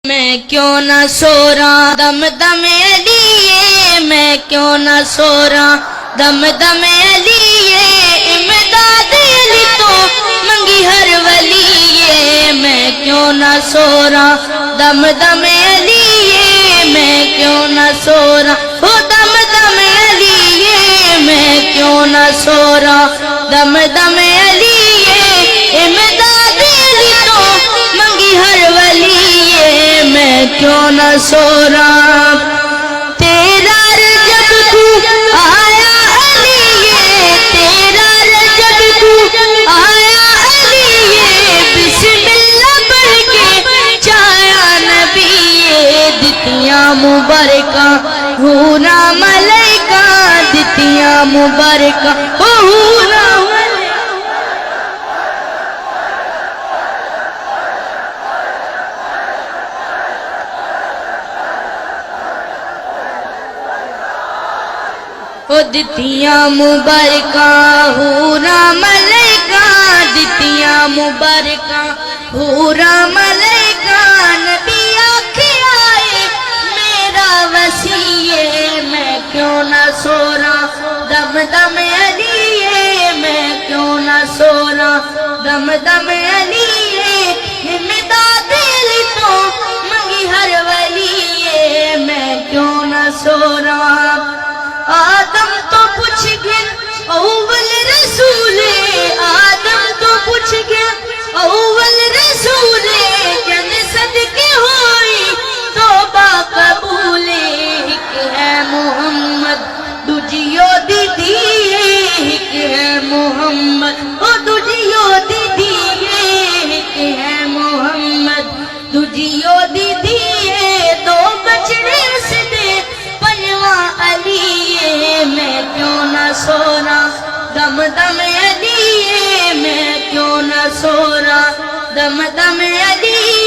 میں کیوں نہ سو رہا دم دم علیے، میں کیوں نہ سو رہا دم دم علیے، امداد علی تو منگی ہر ولیے، میں کیوں نہ سو رہا دم دم علیے، میں کیوں نہ سو رہا وہ دم دم علیے، میں کیوں نہ سو رہا دم دم علیے، امداد علی تو منگی ہر ولیے، میں کیوں نہ سو رہا تیرا رجب تو آیا علیے، تیرا رجب تو آیا علیے، بسم اللہ پڑھ کے چایا نبیے، دتیاں مبارکہ حورا ملائکہ، دتیاں مبارکہ حورا دتیاں مبارکہ حورا ملائکہ، دتیاں مبارکہ حورا ملائکہ، نبی آکھے آئے میرا وسیع، میں کیوں نہ سو رہا دم دم علیے، میں کیوں نہ سو رہا دم دم علیے، امداد علی تو منگی ہر ولیے، میں کیوں نہ سو رہا آدم تو پوچھ گیا اول رسول، آدم تو پوچھ گیا اول رسول، جن صدقے ہوئی توبہ قبول، ایک ہے محمد دوجیو دیدی، ایک ہے محمد او دوجیو دیدی، ایک ہے محمد دوجیو دیدی، دو بچڑے اس دے پنجواں علیے، میں کیوں نہ سو رہا دم دم علیے، میں کیوں نہ سو رہا دم دم علیے۔